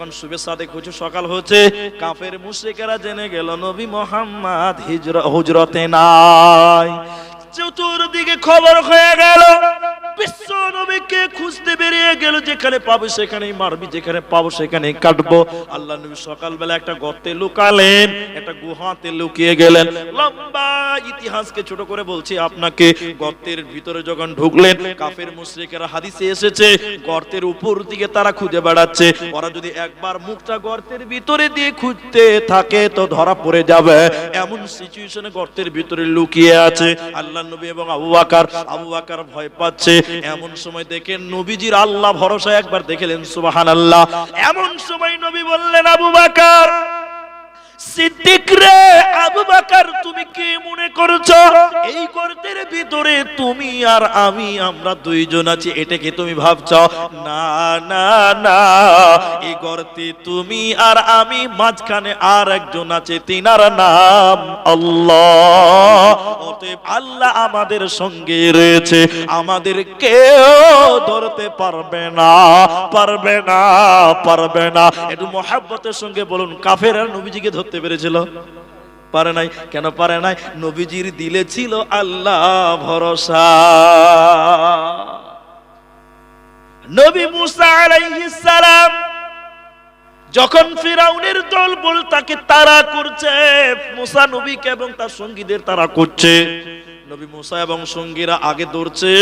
যখন শুভে সাদেক হচ্ছে, সকাল হচ্ছে, কাফের মুশরিকেরা জেনে গেল নবী মুহাম্মদ হুজরতে নাই। চতুর্দিকে খবর হয়ে গেল, বিশ্ব নবীকে খুঁজতে বেরিয়ে গেল, যেখানে পাবো সেখানেই মারবি, যেখানে পাবো সেখানেই কাটবো। আল্লাহ নবী সকালবেলা একটা গর্তে লুকালেন, একটা গুহাতে লুকিয়ে গেলেন। লম্বা ইতিহাসকে ছোট করে বলছি আপনাকে। গর্তের ভিতরে যখন ঢুকলেন, কাফের মুশরিকেরা, হাদিসে এসেছে, গর্তের উপর দিকে তারা খুঁজে বেড়াচ্ছে। ওরা যদি একবার মুখটা গর্তের ভিতরে দিয়ে খুঁজতে থাকে তো ধরা পড়ে যাবে, এমন সিচুয়েশনে গর্তের ভিতরে লুকিয়ে আছে আল্লাহ নবী এবং আবু বকর ভয় পাচ্ছে। এমন সময় দেখেন নবীজির আল্লাহ ভরসা, একবার দেখলেন সুবহানাল্লাহ। এমন সময় নবী বললেন, আবু বকর সিদ্দিক রে, আবু বকর তুমি কি মনে করছো এই গর্তের ভিতরে তুমি আর আমি, আমরা দুইজন আছি, এটাকে তুমি ভাবছো? না না না, এই গর্তে তুমি আর আমি, মাঝখানে আর একজন আছে, তিনার নাম আল্লাহ। অতএব আল্লাহ আমাদের সঙ্গে রয়েছে, আমাদের কেউ ধরতে পারবে না, পারবে না, পারবে না। একটু মহব্বতের সঙ্গে বলুন, কাফেররা নবীজিকে ধরতে পেরেছিল? পারে নাই। কেন পারে নাই? নবীজির দিলে ছিল আল্লাহ ভরসা। নবী মুসা আলাইহিস সালাম যখন ফিরাউনের দলবল তাকে তাড়া করছে, মুসা নবীকে এবং তার সঙ্গীদের তাড়া করছে, নবী মুসা এবং সঙ্গীরা আগে দৌড়ছে।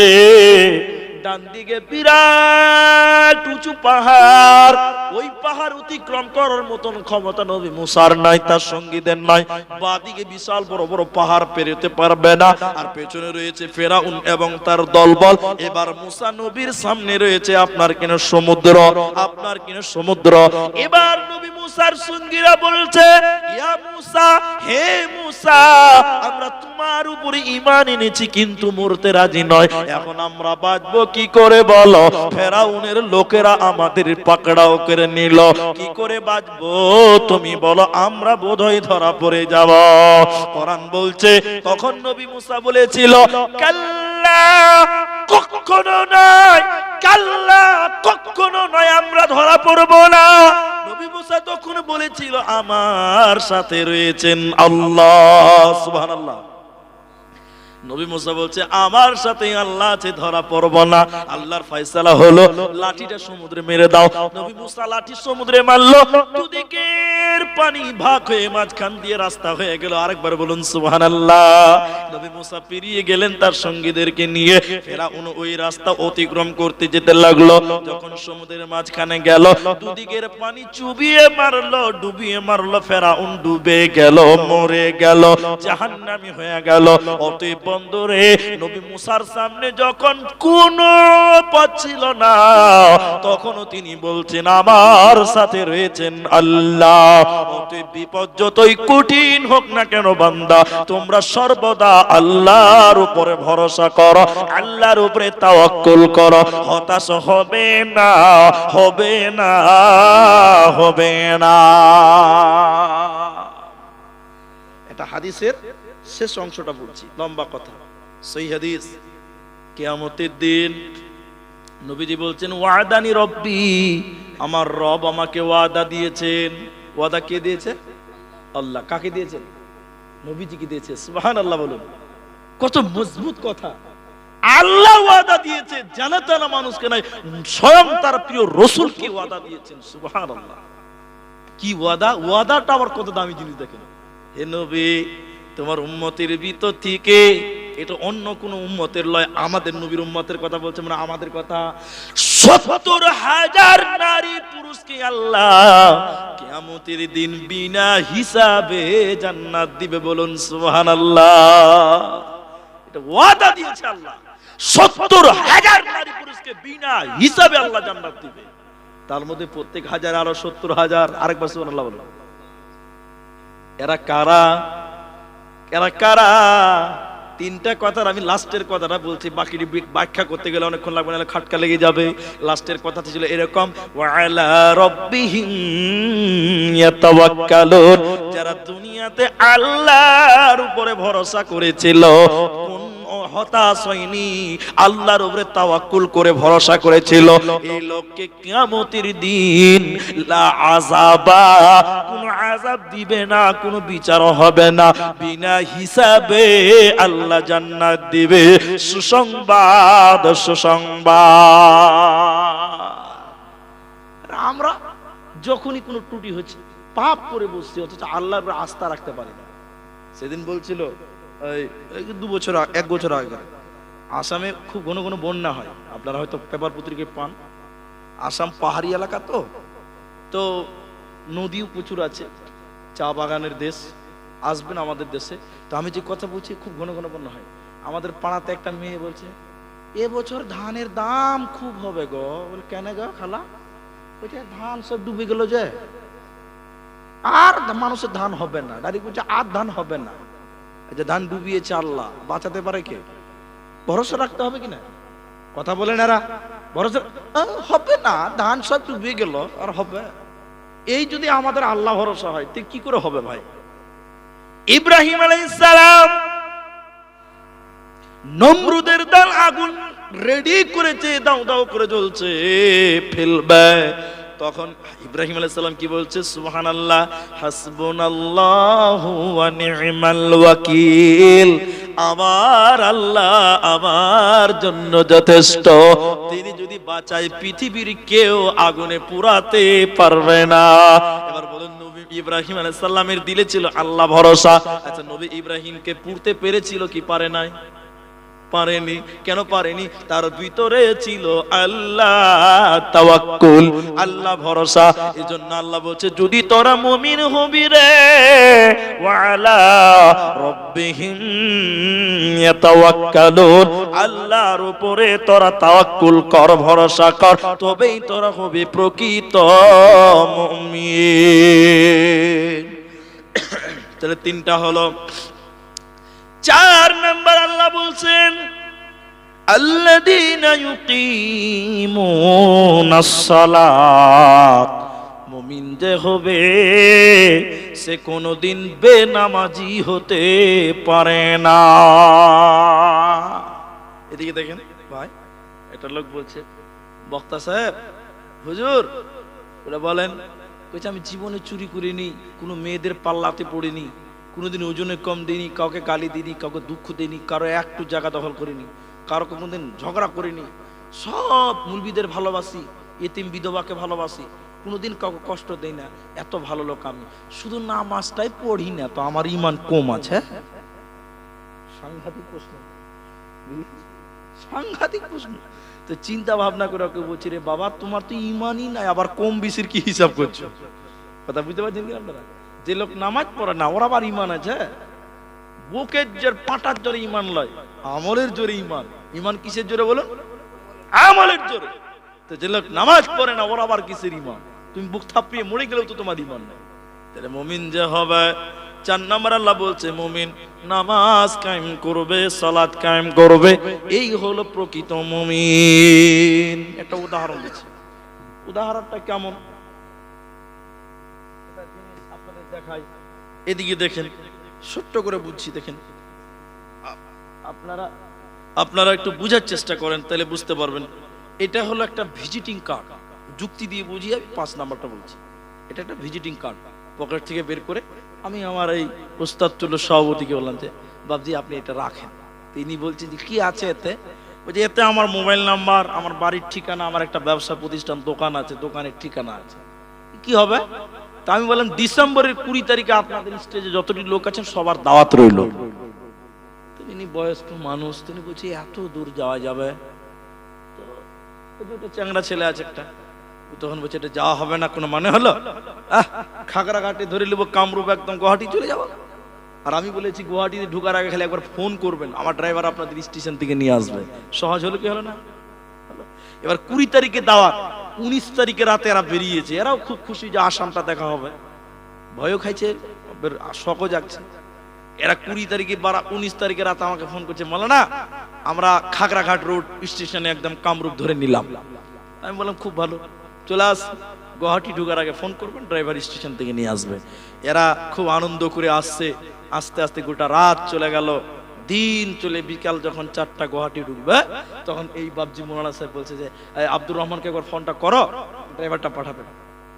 ডান দিকে বিরাট উঁচু পাহাড়, ওই পাহাড় অতিক্রম করার মতন ক্ষমতা নবী মুসার নাই, তার সঙ্গীদের নাই। বাদিকে বিশাল বড় বড় পাহাড় পেরোতে পারবে না, আর পেছনে রয়েছে ফেরাউন এবং তার দলবল। এবার মুসা নবীর সামনে রয়েছে আপনার কিনা সমুদ্র, আপনার কিনা সমুদ্র। এবার নবী মুসার সঙ্গীরা বলছে, ইয়া মুসা, হে মুসা, আমরা তোমার উপরে ঈমান এনেছি কিন্তু মরতে রাজি নয়, এখন আমরা বাঁচবো কি করে বলো? ফেরাউনের লোকেরা আমাদের পাকড়াও করে নিল, কি করে বাঁচবো তুমি বলো? আমরা বোধহয় ধরা পড়ে যাব। কোরআন বলছে, তখন নবী মুসা বলেছিল, কাল্লা, কখনো নয়, কাল্লা, কখনো নয়, আমরা ধরা পড়বো না। নবী মুসা তখন বলেছিল, আমার সাথে রয়েছেন আল্লাহ। সুবহানাল্লাহ। নবী মুসা বলছে, আমার সাথে আল্লাহ আছে, ধরা পড়ব না। আল্লাহর ফয়সালা হলো, লাঠিটা সমুদ্রে মেরে দাও। নবী মুসা লাঠি সমুদ্রে মারলো, দুদিকের পানি ভাগ হয়ে মাঝখান দিয়ে রাস্তা হয়ে গেল। আরেকবার বলুন সুবহানাল্লাহ। নবী মুসা পেরিয়ে গেলেন তার সঙ্গীদেরকে নিয়ে। ফেরাউন ওই রাস্তা অতিক্রম করতে যেতে লাগলো। যখন সমুদ্রের মাঝখানে গেল, দুদিকের পানি চুবিয়ে মারলো, ডুবিয়ে মারলো। ফেরাউন ডুবে গেল, মরে গেল, জাহান্নামী হয়ে গেল। অতএব বন্দরে নবী মুসার সামনে যখন কোনো পথ ছিল না, তখনও তিনি বলছেন, আমার সাথে রয়েছেন আল্লাহ। অতএব বিপদ যতই কঠিন হোক না কেন বান্দা, তোমরা সর্বদা আল্লাহর উপরে ভরসা করো, আল্লাহর উপরে তাওয়াক্কুল করো। হতাশ হবে না, হবে না, হবে না। এটা হাদিসের শেষ অংশটা বলছি, লম্বা কথা, সহিহ হাদিস। কিয়ামতের দিন নবীজি বলছেন, ওয়াদানি রব্বি, আমার রব আমাকে ওয়াদা দিয়েছেন। ওয়াদা কে দিয়েছে? আল্লাহ। কাকে দিয়েছেন? নবীজিকে দিয়েছে। সুবহানাল্লাহ বলুন, কত মজবুত কথা। আল্লাহ ওয়াদা দিয়েছে, জানা তারা মানুষকে নাই, স্বয়ং তার প্রিয় রাসূলকে ওয়াদা দিয়েছেন। সুবহানাল্লাহ। কি ওয়াদা? ওয়াদাটা আবার কত দামি জিনিস দেখেন। হে নবী, তোমার উম্মতের ভিতর থেকে, এটা অন্য কোন উম্মতের লয়, আমাদের নবীর উম্মতের কথা বলছে, মানে আমাদের কথা, ৭০,০০০ নারী পুরুষকে আল্লাহ কিয়ামতের দিন বিনা হিসাবে জান্নাত দিবে। বলুন সুবহানাল্লাহ। এটা ওয়াদা দিয়েছে আল্লাহ, ৭০,০০০ নারী পুরুষকে বিনা হিসাবে আল্লাহ জান্নাত দিবে। তার মধ্যে প্রত্যেক হাজার আরো ৭০,০০০। আরেকবার সুবহানাল্লাহ বলুন। এরা কারা? এরা কারা? তিনটা কথার আমি লাস্টের কথাটা বলছি, বাকি ব্যাখ্যা করতে গেলে অনেকক্ষণ লাগবে, না খাটকা লেগে যাবে। লাস্টের কথাটা ছিল এরকম, ওয়া আলা রাব্বিহিম ইয়াতাওয়াক্কালুন, যারা দুনিয়াতে আল্লাহর উপরে ভরসা করেছিল, কোন হতাশ হয়নি, আল্লাহর উপরে তাওয়াক্কুল করে ভরসা করেছিল, এই লোককে কিয়ামতের দিন লা আযাবা, কোন আযাব দিবে না, কোন বিচার হবে না, বিনা হিসাবে আল্লাহ জান্নাত দিবে। সুসংবাদ, সুসংবাদ। আমরা যখনই কোনো ত্রুটি হচ্ছে পাপ করে বসছি, অথচ আল্লাহর উপরে আস্থা রাখতে পারি না। সেদিন বলছিল এই 2 বছর 1 বছর আগে আসামে খুব ঘন ঘন বন্যা হয়, আপনারা হয়তো পেপার পত্রিকায় পান। আসাম পাহাড়ি এলাকা, তো নদীও প্রচুর আছে, চা বাগানের দেশ, আসবেন আমাদের দেশে। তো আমি যে কথা বলছি, খুব ঘন ঘন বন্যা হয়। আমাদের পাড়াতে একটা মেয়ে বলছে এবছর ধানের দাম খুব হবে গো। বলে কেন গো খালা? বলছে ধান সব ডুবে গেল যে, আর মানুষের ধান হবে না। ডাইরেক্ট বলছে আর ধান হবে না। যে ধান ডুবিয়েছে আল্লাহ, বাঁচাতে পারে কে? ভরসা রাখতে হবে কিনা? কথা বলেন এরা, ভরসা হবে না, ধান সব ডুবে গেল আর হবে। এই যদি আমাদের আল্লাহ ভরসা হয়, তো কি করে হবে ভাই? ইব্রাহিম আলাইহিস সালাম নমরুদের দাল আগুন রেডি করেছে, দাও দাও করে জ্বলছে, ফেলবে। তখন ইব্রাহিম আলাইহিস সালাম কি বলছে? সুবহানাল্লাহ, হাসবুনাল্লাহু ওয়া নি'মাল ওয়াকিল। আমার আল্লাহ আমার জন্য যথেষ্ট, তিনি যদি বাঁচায় পৃথিবীর কেউ আগুনে পুরাতে পারবে না। এবার বলুন, নবী ইব্রাহিম আলাইহিস সালামের দিলে ছিল আল্লাহ ভরসা। আচ্ছা, নবী ইব্রাহিমকে পুড়তে পেরেছিল কি পারে নাই? পারেনি। কেন পারেনি? তার ভিতরে ছিল আল্লাহ তাওয়াক্কুল, আল্লাহ ভরসা। এজন্য আল্লাহ বলছে, যদি তোরা মুমিন হবি রে, ওয়া আলা রাব্বিহিম ইয়াতাওয়াক্কালুন, আল্লাহর উপরে তোরা তাওয়াক্কুল কর, ভরসা কর, তবেই তোরা হবি প্রকৃত মুমিন। তাহলে 3টা হলো। 4 নাম্বার আল্লাহ বলছেন, আল্লাযীনা ইউকিমুনাস সালাত, মুমিন যে হবে সে কোনোদিন বেনামাজি হতে পারে না। এদিকে দেখেন ভাই, একটা লোক বলছে, বক্তা সাহেব, হুজুর ওরা বলেন, কইছে আমি জীবনে চুরি করিনি, কোনো মেয়েদের পাল্লাতে পড়িনি, কোনোদিন ওজনে কম দিইনি, কাউকে গালি দিইনি, কাউকে দুঃখ দিইনি, কারো একটু জায়গা দখল করিনি, কারো কোনোদিন ঝগড়া করিনি, সব মুলবিদের ভালোবাসি, এতিম বিধবাকে ভালোবাসি, কোনোদিন কাউকে কষ্ট দেই না, এত ভালো লোক আমি, শুধু নামাজটাই পড়ি না, তো আমার ঈমান কম আছে? সাংঘাতিক প্রশ্ন, সাংঘাতিক প্রশ্ন। তো চিন্তা ভাবনা করে ওকে বলছি, রে বাবা তোমার তো ঈমানই নাই, আবার কম বেশির কি হিসাব করছো? কথা বুঝতে পারছেন কি আপনারা? যে লোক নামাজ পড়ে না ওর আবার ঈমান আছে? বুকের জোর, পাটার জোরে ঈমান লয়, আমলের জোরে ঈমান। ঈমান কিসের জোরে বলুন? আমলের জোরে। তো যে লোক নামাজ পড়ে না ওর আবার কিসের ঈমান? তুমি বুক থাপিয়ে মরে গেলেও তো তোমার ঈমান নেই। তাহলে মুমিন যে হবে, 4 নম্বর আল্লাহ বলছে, মুমিন নামাজ কায়েম করবে, সালাত কায়েম করবে, এই হলো প্রকৃত মুমিন। একটা উদাহরণ দিচ্ছি, উদাহরণটা কেমন আপনাদের দেখাই। এদিকে দেখেন, ছোট্ট করে বুঝছি, দেখেন আপনারা একটু বুঝার চেষ্টা করেন, তাহলে বুঝতে পারবেন। এটা হলো একটা ভিজিটিং কার্ড, যুক্তি দিয়ে বুঝিয়ে আমি 5 নাম্বারটা বলছি। এটা একটা ভিজিটিং কার্ড পকেট থেকে বের করে আমি আমার এই ওস্তাদুল্লাহ সভাপতিকে বললাম যে বাবজি আপনি এটা রাখেন। তিনি বলছেন যে কি আছে এতে? বলছে এতে আমার মোবাইল নাম্বার, আমার বাড়ির ঠিকানা, আমার একটা ব্যবসা প্রতিষ্ঠান দোকান আছে, দোকানের ঠিকানা আছে। কি হবে? তা আমি বললাম ডিসেম্বরের 20 তারিখে আপনাদের স্টেজে যতটি লোক আছেন সবার দাওয়াত রইল। তিনি বয়স্ক মানুষ, তিনি বলছে এত দূর যাওয়া যাবে? তো একটা চ্যাংড়া ছেলে আছে একটা, তখন বলছে এটা যাওয়া হবে না, কোনো মানে হলো? খাগড়াঘাটে ধরে নেবো, কামরূপ একদম গুয়াহাটি চলে যাবো। আর আমি বলেছি গুয়াহাটিতে ঢুকার আগে খালি একবার ফোন করবেন, আমার ড্রাইভার আপনাদের স্টেশন থেকে নিয়ে আসবে। সহজ হলো কি হলো না? এবার 20 তারিখে দাওয়াত, 19 তারিখে রাতে এরা বেরিয়েছে, এরাও খুব খুশি যে আসামটা দেখা হবে, ভয়ও খাইছে, শখও জাগছে। এরা 20 তারিখে 19 তারিখে রাতে আমাকে ফোন করছে, মাওলানা আমরা খাগড়াঘাট রোড স্টেশনে একদম কামরূপ ধরে নিলাম। আমি বললাম খুব ভালো, চলে আস, গুয়াহাটি ঢুকার আগে ফোন করবেন, ড্রাইভার স্টেশন থেকে নিয়ে আসবে। এরা খুব আনন্দ করে আসছে, আস্তে আস্তে গোটা রাত চলে গেল, দিন চলে বিকাল যখন 4টা গুয়াহাটি ঢুকবে তখন এই বাবজি মোলানা সাহেব বলছে যে আব্দুর রহমানকে একবার ফোনটা করো, ড্রাইভারটা পাঠাবে।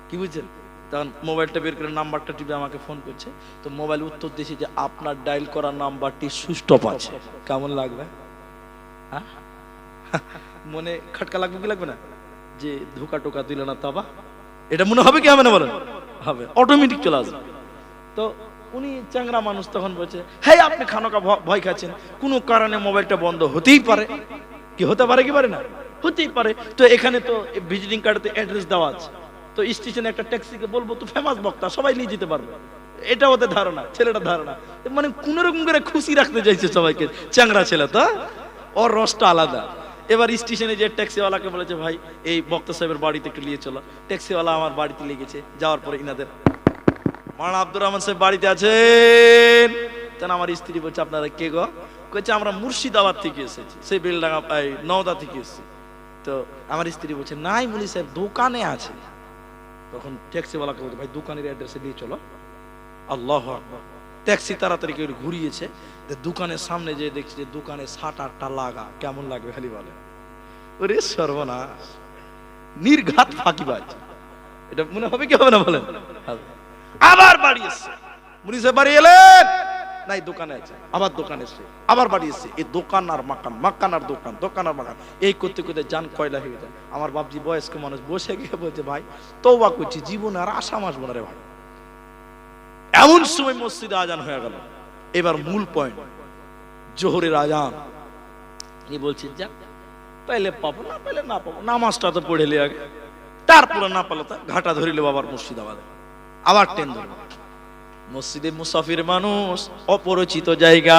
কি বুঝছেন? তখন মোবাইলটা বের করে নাম্বারটা টিপে আমাকে ফোন করছে, তো মোবাইল উত্তর দিয়েছে যে আপনার ডায়াল করা নাম্বারটি সুইচ অফ আছে। কেমন লাগবে? হ্যাঁ, মনে খটকা লাগবে কি লাগবে না? যে ধোকা টোকা দিল না তবা, এটা মনে হবে কি হবে না বলেন? হবে, অটোমেটিক চলে আসবে। তো উনি চ্যাংরা মানুষ, তখন বলছে হ্যাঁ আপনি খানোকা ভয় খাচ্ছেন, কোনো কারণে মোবাইলটা বন্ধ হতেই পারে। কি হতে পারে কি পারে না? হতেই পারে। তো এখানে তো ভিজিটিং কার্ডে অ্যাড্রেস দেওয়া আছে, তো স্টেশনে একটা ট্যাক্সিকে বলবো তো ফেমাস বক্তা, সবাই নিয়ে যেতে পারবে। এটা ওদের ধারণা, ছেলেটা ধারণা, মানে কোন রকম করে খুশি রাখতে চাইছে সবাইকে। চ্যাংরা ছেলে তো, ওর রসটা আলাদা। এবার স্টেশনে যে ট্যাক্সিওয়ালাকে বলেছে ভাই এই বক্তা সাহেবের বাড়িতে একটু নিয়ে চলো। ট্যাক্সিওয়ালা আমার বাড়িতে লেগেছে, যাওয়ার পরে ইনাদের মাওলানা আব্দুর রহমান সাহেব বাড়িতে আছেন। তখন আমার স্ত্রী বলছে আপনারা কে গো? কইছে আমরা মুর্শিদাবাদ থেকে এসেছি, সেই বেলডাঙ্গা নওদা থেকে এসেছি। তো আমার স্ত্রী বলছে নাই মুলি সাহেব দোকানে আছে। তখন ট্যাক্সিওয়ালাকে বলছে ভাই দোকানের অ্যাড্রেসে নিয়ে চলো। আল্লাহু আকবার। ট্যাক্সি তাড়াতাড়ি করে ঘুরিয়েছে, দোকানের সামনে যে দেখছি যে দোকানে শাটারটা লাগা। কেমন লাগবে খালি বলে? ওরে সর্বনাশ, নির্ঘাত ফাঁকিবাজ। এটা মনে হবে কি হবে না বলেন? আবার বাড়ি এসছে, মুনি সাহেব বাড়ি এলেন, নাই দোকানে আছে। আবার দোকানে এসছে, আবার বাড়ি এসছে। এই দোকান আর মাকান, মাকান আর দোকান, দোকান আর মাকান, এই করতে করতে জান কয়লা হয়ে যায়। আমার বাপজি বয়স্ক মানুষ বসে গিয়ে বলছে ভাই তওবা করছি, জীবনে আর আশা আসবো না রে ভাই। এমন সময় মসজিদে আজান হয়ে গেল। এবার মূল পয়েন্ট, জোহরের আজান। এই বলছি যা পাইলে পাবো, না পাইলে না পাবো, নামাজটা তো পড়ে লি আগে, তারপরে না পারলে তা ঘাটা ধরিলে বাবার মুর্শিদাবাদে আবার ট্রেন ধরবে। মসজিদে মুসাফির মানুষ, অপরিচিত জায়গা,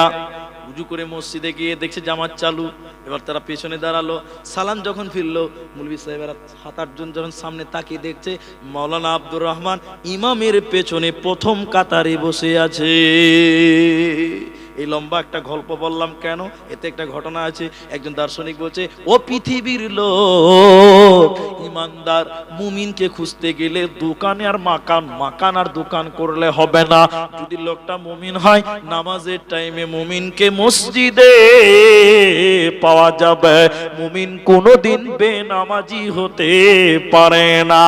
উজু করে মসজিদে গিয়ে দেখছে জামাত চালু। এবার তারা পেছনে দাঁড়ালো, সালাম যখন ফিরলো, মৌলভী সাহেবেরা 7-8 জন যখন সামনে তাকিয়ে দেখছে মাওলানা আব্দুর রহমান ইমামের পেছনে প্রথম কাতারে বসে আছে। এই লম্বা একটা গল্প বললাম কেন? এতে একটা ঘটনা আছে। একজন দার্শনিক বলছে ও পৃথিবীর লোক, ইমানদার মুমিনকে খুঁজতে গেলে দোকানে আর মাকান, মাকান আর দোকান করলে হবে না। যদি লোকটা মুমিন হয়, নামাজের টাইমে মুমিনকে মসজিদে পাওয়া যাবে। মুমিন কোনোদিন বেনামাজি হতে পারে না।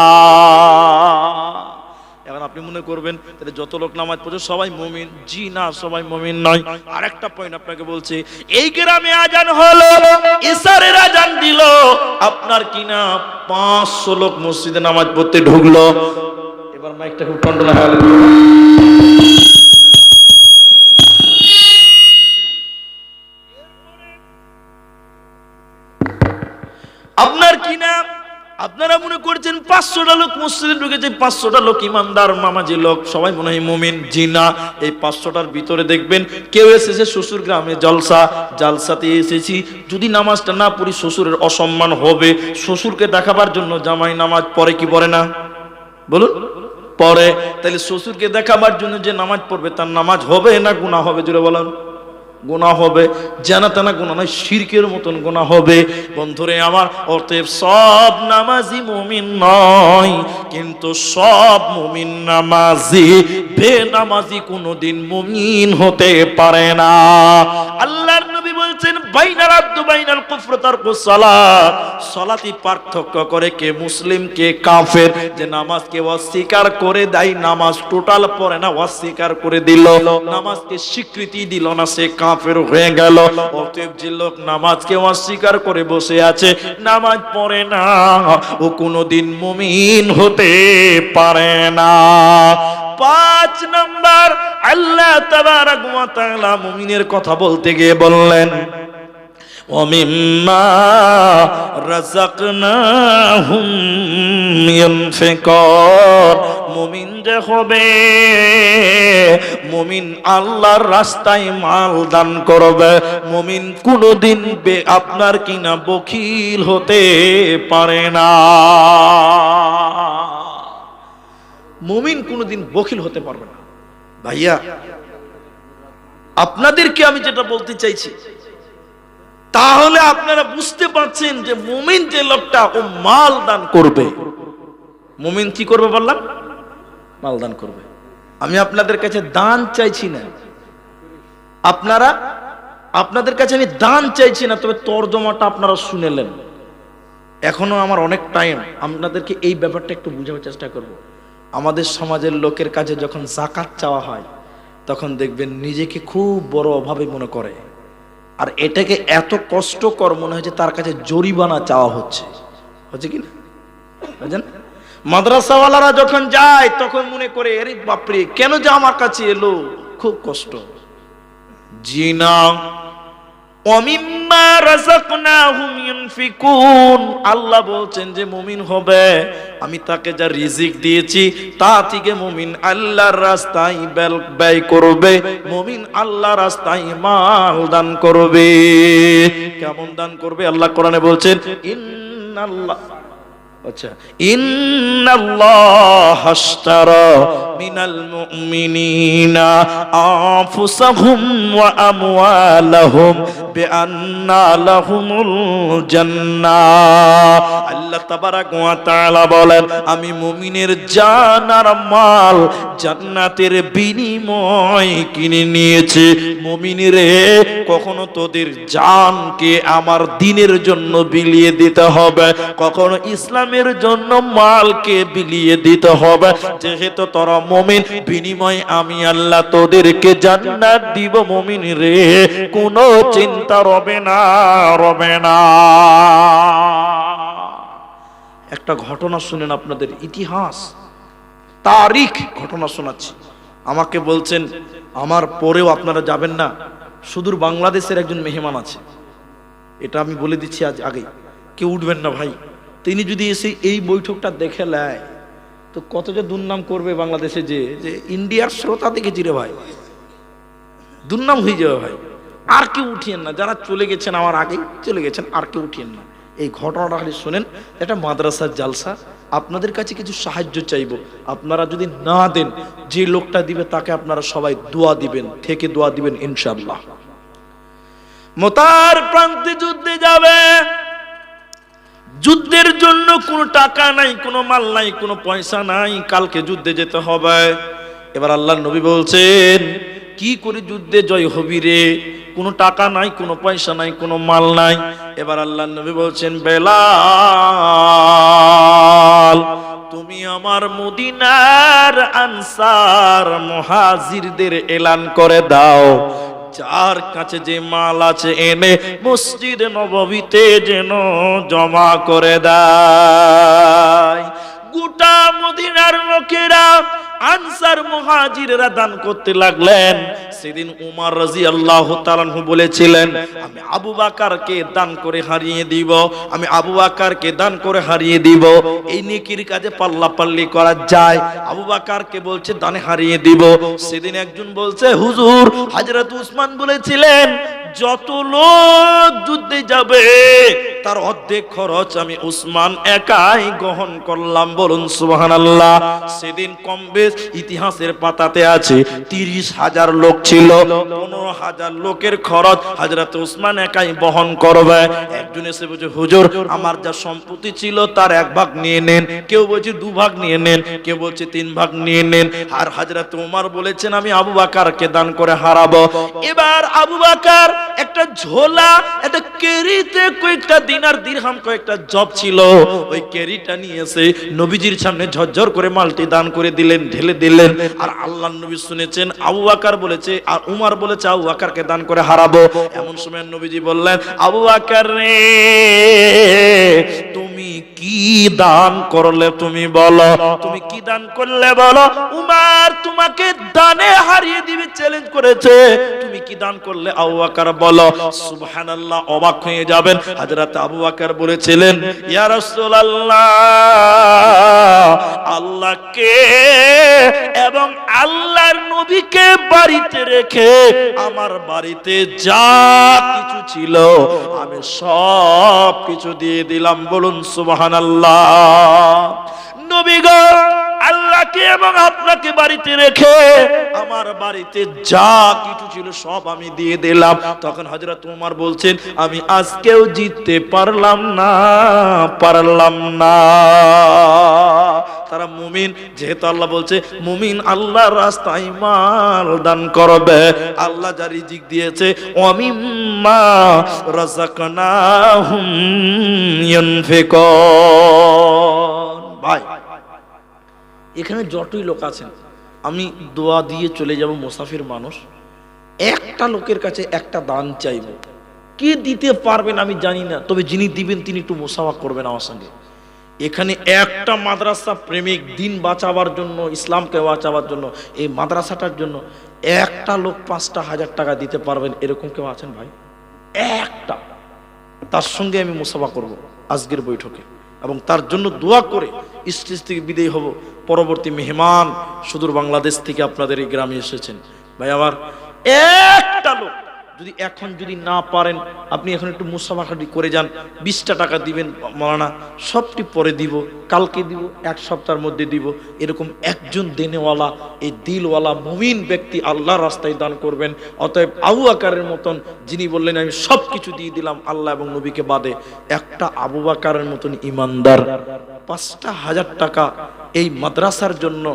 এখন আপনি মনে করবেন তাহলে যত লোক নামাজ পড়ছে সবাই মুমিন। জি না, সবাই মুমিন নয়। আরেকটা পয়েন্ট আপনাকে বলছি, এই গ্রামে আজান হলো, ইশারের আজান দিল, আপনার কিনা 500 লোক মসজিদে নামাজ পড়তে ঢুকলো। এবার মাইকটা খুব কন্ট্রোল হয়ে গেল। আপনার কিনা আপনারা মনে করছেন 500টা লোক মসজিদে ঢুকেছে, 500টা লোক ইমানদার নামাজি লোক, সবাই মনে হয় মুমিন। জি না, এই 500টার ভিতরে দেখবেন কেউ এসেছে শ্বশুর গ্রামে জালসাতে এসেছি, যদি নামাজটা না পড়ি শ্বশুরের অসম্মান হবে। শ্বশুরকে দেখাবার জন্য জামাই নামাজ পড়ে কি পড়ে না বলুন? পড়ে। তাহলে শ্বশুরকে দেখাবার জন্য যে নামাজ পড়বে তার নামাজ হবে না গুনাহ হবে? জোরে বলেন। গুনাহ হবে, জানা তানা গুনাহ নয়, শিরকের মতন গুনাহ হবে। বন্ধুরে আমার, অতএব সব নামাজি মুমিন নয়, কিন্তু সব মুমিন নামাজি। বেনামাজি কোনোদিন মুমিন হতে পারে না। আল্লাহর নবী বলছেন বাইনাল আব্দু বাইনাল কুফর তারকুস সালাত, সালাতই পার্থক্য করে কে মুসলিম কে কাফের। যে নামাজকে অস্বীকার করে দেয়, নামাজ টোটাল পড়ে না, অস্বীকার করে দিল, নামাজকে স্বীকৃতি দিল না, সে কাফের হয়ে গেল। অতএব যে লোক নামাজকে অস্বীকার করে বসে আছে, নামাজ পড়ে না, ও কোনোদিন মুমিন হতে পারে না। 5 নাম্বার, আল্লাহ তাবারাক ওয়া তাআলা মুমিনের কথা বলতে গিয়ে বললেন ওয়ামিম্মা রাযাকনাহুম ইউনফিকুন। মুমিন যে হবে, মুমিন আল্লাহর রাস্তায় মাল দান করবে। মুমিন কোনোদিন আপনার কিনা বখিল হতে পারে না। মুমিন কোনোদিন বখিল হতে পারবে না। ভাইয়া, আপনাদেরকে আমি যেটা বলতে চাইছি, তাহলে আপনারা বুঝতে পারছেন যে মুমিন যে লোকটা, ও মাল দান করবে। মুমিন কি করবে বললাম? মাল দান করবে। আমি আপনাদের কাছে দান চাইছি না, আপনারা আপনাদের কাছে আমি দান চাইছি না, তবে তর্জমাটা আপনারা শুনেলেন। এখনো আমার অনেক টাইম, আপনাদেরকে এই ব্যাপারটা একটু বোঝানোর চেষ্টা করব। আমাদের সমাজের লোকের কাছে যখন যাকাত চাওয়া হয় তখন দেখবেন নিজেকে খুব বড় অভাবে মনে করে, আর এটাকে এত কষ্টকর মনে হয় যে তার কাছে জরিমানা চাওয়া হচ্ছে কি না? বুঝেন? মাদ্রাসাওয়ালারা যখন যায় তখন মনে করে আরে বাপরে, কেন যে আমার কাছে এলো, খুব কষ্ট। জি না, ওমিম্মা রাযাকনাহুম ইউনফিকুন, আল্লাহ বলছেন যে মুমিন হবে আমি তাকে যা রিজিক দিয়েছি তা থেকে মুমিন আল্লাহর রাস্তায় ব্যয় করবে, মুমিন আল্লাহর রাস্তায় মাল দান করবে। কেমন দান করবে? আল্লাহ কোরআনে বলছেন ইন্নাল্লাহ, আচ্ছা, ইন্নাল্লাহা আশতারা মিনাল মুমিনিনা আনফুসাহুম ওয়া আমওয়ালাহুম বিআন্না লাহুমুল জান্নাহ। আল্লাহ তাবারাক ওয়া তাআলা বলেন আমি মুমিনের জান আর মাল জান্নাতের বিনিময় কিনে নিয়েছি। মুমিনরে, কখনো তোদের জানকে আমার দ্বীনের জন্য বিলিয়ে দিতে হবে, কখনো ইসলামের জন্য মালকে বিলিয়ে দিতে হবে। যেহেতু তোরা মুমিন, বিনিময় আমি আল্লাহ তোদেরকে জান্নাত দিব। মুমিন রে, কোনো চিন্তা রবে না, রবে না। একটা ঘটনা শুনেন, আপনাদের ইতিহাস তারিখ ঘটনা শোনাচ্ছি। আমাকে বলছেন আমার পরেও আপনারা যাবেন না, সুদূর বাংলাদেশের একজন মেহমান আছে, এটা আমি বলে দিচ্ছি আজ আগে, কেউ উঠবেন না ভাই। তিনি যদি এসে এই বৈঠকটা দেখে নেয় তো কত যে দুর্নাম করবে বাংলাদেশে, যে ইন্ডিয়ার শ্রোতা দেখেছি রে ভাই, দুর্নাম হয়ে যাবে ভাই। আর কেউ উঠিয়েন না, যারা চলে গেছেন আমার আগেই চলে গেছেন, আর কেউ উঠিয়েন না। এই ঘটনাটা খালি শুনেন, এটা মাদ্রাসার জালসা। আপনাদের কাছে কিছু সাহায্য চাইব, আপনারা যদি না দেন, যে লোকটা দিবে তাকে আপনারা সবাই দোয়া দিবেন, থেকে দোয়া দিবেন ইনশাআল্লাহ। মোতার প্রান্তে যুদ্ধে যাবে, যুদ্ধের জন্য কোনো টাকা নাই, কোনো মাল নাই, কোনো পয়সা নাই, কালকে যুদ্ধে যেতে হবে। এবার আল্লাহর নবী বলছেন কি করে যুদ্ধে জয় হবি রে? কোনো টাকা নাই, কোনো পয়সা নাই, কোনো মাল নাই। এবার আল্লাহর নবী বলছেন বেলাল, তুমি আমার মদিনার আনসার মুহাজিরদের এলান করে দাও, যার কাছে যে মাল আছে এনে মসজিদ নববীতে যেন জমা করে দেয়। গোটা মদিনার লোকেরা, আনসার মুহাজিররা দান করতে লাগলেন। সেদিন উমর রাদিয়াল্লাহু তাআলা আনহু বলেছিলেন আমি আবু বকরকে দান করে হারিয়ে দিব, আমি আবু বকরকে দান করে হারিয়ে দিব। এই নেকির কাজে পাল্লাপাল্লি করা যায়। আবু বকরকে বলছে দানে হারিয়ে দিব। সেদিন একজন বলছে হুজুর, হযরত উসমান বলেছিলেন যত লোক যুদ্ধে যাবে তার অর্ধেক খরচ আমি উসমান একাই গ্রহণ করলাম। বলুন সুবহানাল্লাহ। সেদিন কম বেশ ইতিহাসের পাতাতে আছে 30,000 লোক ছিল, 15,000 লোকের খরচ হযরত উসমান একাই বহন করবে। একজন এসে বলছে হুজুর আমার যা সম্পত্তি ছিল তার 1 ভাগ নিয়ে নেন, কেউ বলছে 2 ভাগ নিয়ে নেন, কেউ বলছে 3 ভাগ নিয়ে নেন। আর হযরত ওমর বলেছেন আমি আবু বকরকে দান করে হারাবো। এবার আবু বকর একটা ঝোলা, একটা কেরিতে কয়েকটা দিনার দিরহাম কয়েকটা জব ছিল, ওই কেরিটা নিয়ে এসে নবীজির সামনে ঝরঝর করে মালটি দান করে দিলেন, ঢেলে দিলেন। আর আল্লাহর নবী শুনেছেন আবু বকর বলেছে আর উমর বলেছে আবু বকরকে দান করে হারাবো। এমন সময় নবীজি বললেন আবু বকর রে, তুমি কি দান করলে তুমি বলো, তুমি কি দান করলে বলো। উমর তোমাকে দানে হারিয়ে দিবে চ্যালেঞ্জ করেছে, তুমি কি দান করলে আবু বকর বলো। সুবহানাল্লাহ, অবাক হয়ে যাবেন। হযরত আবু বকর বলেছিলেন ইয়া রাসূলুল্লাহ, আল্লাহকে এবং আল্লাহর নবীকে বাড়িতে রেখে আমার বাড়িতে যা কিছু ছিল আমি সব কিছু দিয়ে দিলাম। বলুন সুবহানাল্লাহ। নবী গো, আল্লাহকে এবং আপনাকে বাড়িতে রেখে আমার বাড়িতে যা কিছু ছিল সব আমি দিয়ে দিলাম। তখন হযরত ওমর বলছেন আমি আজকেও জিততে পারলাম না। তারা মুমিন। যেহেতু আল্লাহ বলছে মুমিন আল্লাহর রাস্তায় মাল দান করবে, আল্লাহ যা রিজিক দিয়েছে ওয়ামিম্মা রাযাকনাহুম ইউনফিকুন। ভাই এখানে যতই লোক আছেন, আমি দোয়া দিয়ে চলে যাব, মুসাফির মানুষ, একটা লোকের কাছে একটা দান চাইব। কে দিতে পারবেন আমি জানি না, তবে যিনি দিবেন তিনি একটু মুসাফা করবেন আমার সঙ্গে। এখানে একটা মাদ্রাসা প্রেমিক, দিন বাঁচাবার জন্য, ইসলামকে বাঁচাবার জন্য, এই মাদ্রাসাটার জন্য একটা লোক 5,000 টাকা দিতে পারবেন, এরকম কেউ আছেন ভাই? একটা, তার সঙ্গে আমি মুসাফা করব আজকের বৈঠকে, এবং তার জন্য দোয়া করে স্টেজ থেকে বিদায় হব। পরবর্তী মেহমান সুদূর বাংলাদেশ থেকে আপনাদের এই গ্রামে এসেছেন ভাই আমার, একটা লোক যদি এখন যদি না পারেন, আপনি এখন একটু মুসাফাখাটি করে যান, 20টা টাকা দিবেন, মাওলানা সবটি পরে দিব, কালকে দিব, এক সপ্তাহের মধ্যে দিব, এরকম একজন দেনেওয়ালা, এই দিলওয়ালা মুমিন ব্যক্তি আল্লাহর রাস্তায় দান করবেন। অতএব আবু বকরের মতন, যিনি বললেন আমি সব কিছু দিয়ে দিলাম আল্লাহ এবং নবীকে বাদে, একটা আবু বকরের মতন ইমানদার 5,000 টাকা এই মাদ্রাসার জন্য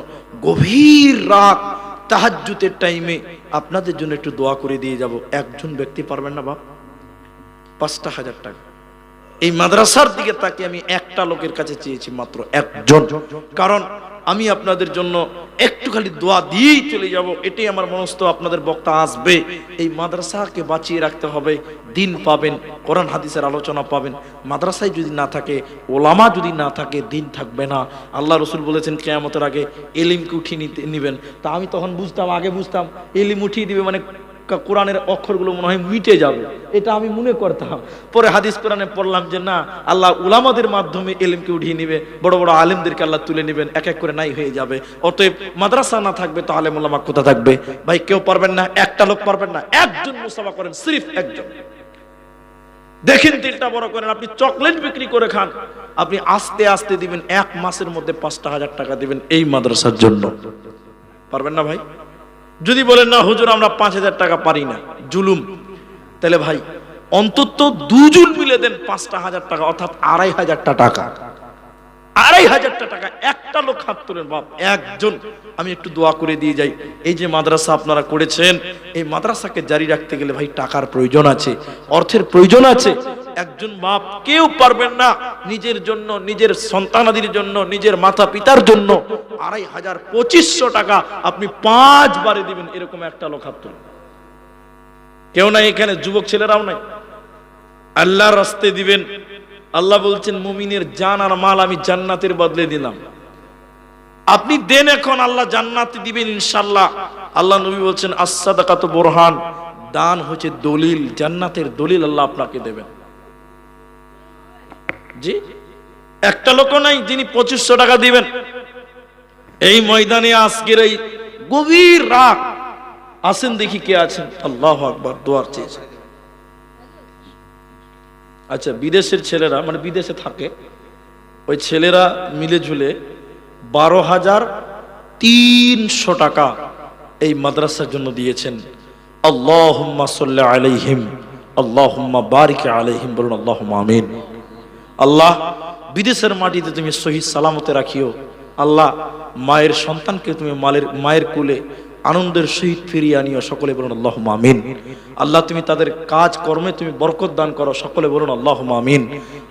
গভীর রাত তাহাজ্জুদের টাইমে আপনাদের জন্য একটু দোয়া করে দিয়ে যাব। একজন ব্যক্তি পারবেন না বাপ? 5,000 টাকা এই মাদ্রাসার দিকে তাকিয়ে আমি একটা লোকের কাছে চেয়েছি, মাত্র একজন। কারণ আমি আপনাদের জন্য একটু খালি দোয়া দিয়েই চলে যাব, এটাই আমার মনস্থ। আপনাদের বক্তা আসবে, এই মাদ্রাসাকে বাঁচিয়ে রাখতে হবে, দিন পাবেন, কোরআন হাদিসের আলোচনা পাবেন। মাদ্রাসায় যদি না থাকে, ওলামা যদি না থাকে, দিন থাকবে না। আল্লাহ রসুল বলেছেন কিয়ামতের আগে এলিমকে উঠিয়ে নিবেন। তা আমি তখন বুঝতাম, আগে বুঝতাম এলিম উঠিয়ে দিবে মানে কোরআনের অক্ষরগুলো মনে হয় মিটে যাবে, এটা আমি মনে করতাম। পরে হাদিস কোরআনে পড়লাম যে না, আল্লাহ উলামাদের মাধ্যমে এলিমকে উঠিয়ে নিবে, বড় বড় আলেমদেরকে আল্লাহ তুলে নেবেন, এক এক করে নাই হয়ে যাবে। অতএব মাদ্রাসা না থাকবে তো আলেম উলামা কোথা থাকবে? ভাই কেউ পারবেন না, একটা লোক পারবেন না, একজন মুসাফা করেন, সিরিফ একজন। দেখেন দিলটা বড় করেন। আপনি চকলেট বিক্রি করে খান, আপনি আস্তে আস্তে দিবেন, 1 মাসের মধ্যে 5,000 টাকা দিবেন এই মাদ্রাসার জন্য। পারবেন না ভাই? যদি বলেন না হুজুর আমরা 5,000 টাকা পারি না, জুলুম, তাহলে ভাই অন্তত দুজন মিলে দেন 5,000 টাকা, অর্থাৎ 2,500 টাকা। 2,500 টাকা একটা লোক হাত তোলেন বাপ, একজন। আমি একটু দোয়া করে দিয়ে যাই। এই যে মাদ্রাসা আপনারা করেছেন, এই মাদ্রাসাকে জারি রাখতে গেলে ভাই টাকার প্রয়োজন আছে, অর্থের প্রয়োজন আছে। একজন বাপ কেউ পারবেন না নিজের জন্য, নিজের সন্তানাদির জন্য, নিজের মাতা পিতার জন্য 2,500 2500 টাকা আপনি 5 বারে দিবেন, এরকম একটা লোক হাত তোলেন। কেউ নাই এখানে, যুবক ছেলেরাও নাই, আল্লাহর রাস্তায় দিবেন। আল্লাহ বলছেন মুমিনের জান আর মাল আমি জান্নাতের বদলে দিলাম, আপনি দেন, এখন আল্লাহ জান্নাতে দিবেন ইনশাআল্লাহ। আল্লাহ নবী বলছেন as-সাদাকাতু বুরহান, দান হচ্ছে দলিল, জান্নাতের দলিল আল্লাহ আপনাকে দেবেন। জি, একটা লোক নাই যিনি 2500 টাকা দিবেন। এই ময়দানে আজকের এই গভীর রাত আসেন, দেখি কে আছেন। আল্লাহু আকবার, দোয়ার চেয়েছেন। আচ্ছা, বিদেশের ছেলেরা, মানে বিদেশে থাকে ওই ছেলেরা মিলে ঝুলে 12,300 টাকা এই মাদ্রাসার জন্য দিয়েছেন। আল্লাহুম্মা সাল্লি আলাইহিম, আল্লাহুম্মা বারিক আলাইহিম, বলুন আল্লাহুম্মা আমিন। আল্লাহ বিদেশের মাটিতে তুমি সহি সালামতে রাখিও। আল্লাহ মায়ের সন্তানকে তুমি মায়ের কোলে আনন্দের সহিত ফিরিয়ে আনিও, সকলে বলুন আল্লাহুম্মা আমিন। আল্লাহ তুমি তাদের কাজ কর্মে তুমি বরকত দান করো, সকলে বলুন আল্লাহুম্মা আমিন।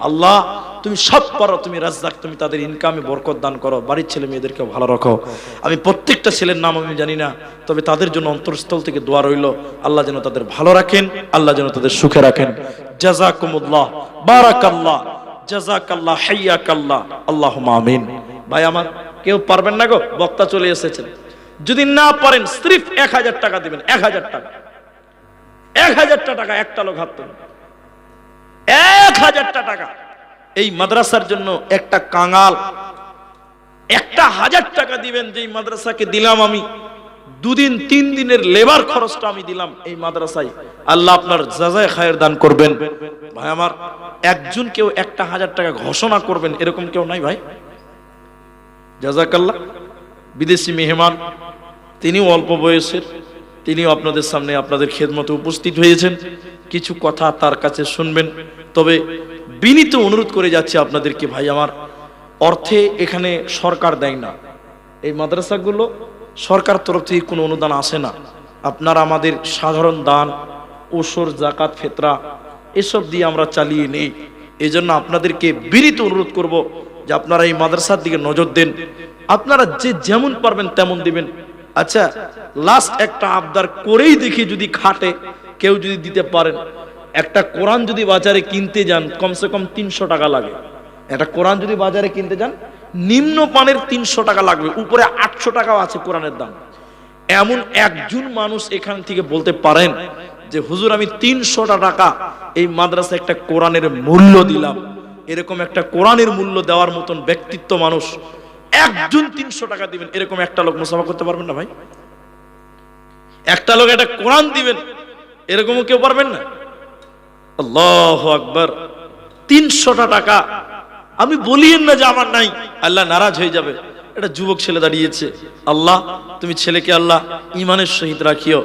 আল্লাহ তুমি সব পারো, তুমি রাজ্জাক, তুমি তাদের ইনকামে বরকত দান করো, বাড়ির ছেলে মেয়েদেরকে ভালো রাখো। আমি প্রত্যেকটা ছেলের নাম আমি জানি না, তবে তাদের জন্য অন্তরস্থল থেকে দোয়া রইল, আল্লাহ যেন তাদের ভালো রাখেন, আল্লাহ যেন তাদের সুখে রাখেন। জাযাকুমুল্লাহ, বারাকাল্লাহ, জাযাকাল্লাহ, হাইয়াকাল্লাহ, আল্লাহুম্মা আমিন। ভাই আমার কেউ পারবেন না গো, বক্তা চলে এসেছেন, যদি না পারেন সিরিফ 1,000 টাকা দিবেন। 1,000 টাকা, 1,000 টাকা একটা লোক হাত তোলেন। 1,000 টাকা এই মাদ্রাসার জন্য একটা কাঙাল 1,000 টাকা দিবেন। যেই মাদ্রাসাকে দিলাম আমি 2 দিন 3 দিনের লেবার খরচটা আমি দিলাম এই মাদ্রাসায়, আল্লাহ আপনার জাযায়ে খায়ের দান করবেন। ভাই আমার একজন কেউ 1,000 টাকা ঘোষণা করবেন, এরকম কেউ নাই ভাই? জাযাকাল্লাহ। বিদেশি মেহমান, তিনিও অল্প বয়সের, তিনিও আপনাদের সামনে আপনাদের খেদমতে উপস্থিত হয়েছেন, কিছু কথা তার কাছে শুনবেন। তবে বিনীত অনুরোধ করে যাচ্ছি আপনাদেরকে, ভাই আমার অর্থে এখানে সরকার দেয় না, এই মাদ্রাসাগুলো সরকার তরফ থেকে কোনো অনুদান আসে না। আপনারা আমাদের সাধারণ দান, ওসর, জাকাত, ফিতরা এসব দিয়ে আমরা চালিয়ে নেই। এই জন্য আপনাদেরকে বিনীত অনুরোধ করব যে আপনারা এই মাদ্রাসার দিকে নজর দেন। আপনারা যে যেমন পারবেন তেমন দিবেন। আচ্ছা, লাস্ট একটা আবদার করেই দেখি, যদি খাটে কেউ যদি দিতে পারেন, একটা কোরআন যদি বাজারে কিনতে যান কমসে কম 300 টাকা লাগে। একটা কোরআন যদি বাজারে কিনতে যান নিম্ন পানের 300 টাকা লাগবে, উপরে 800 টাকাও আছে কোরআনের দাম। এমন একজন মানুষ এখান থেকে বলতে পারেন যে হুজুর আমি 300 টাকা এই মাদ্রাসা একটা কোরআনের মূল্য দিলাম, এরকম একটা কোরআনের মূল্য দেওয়ার মতন ব্যক্তিত্ব মানুষ একজন 300 টাকা দিবেন, এরকম একটা লোক মুসাফা করতে পারবেন না ভাই? একটা লোক একটা কোরআন দিবেন, এরকমও কেউ পারবেন না? আল্লাহু আকবার। 300 টাকা আমি বলিয়েন না যে আমার নাই, আল্লাহ নারাজ হয়ে যাবে। একটা যুবক ছেলে দাঁড়িয়েছে, আল্লাহ তুমি ছেলেকে আল্লাহ ইমানের সহিত রাখিও,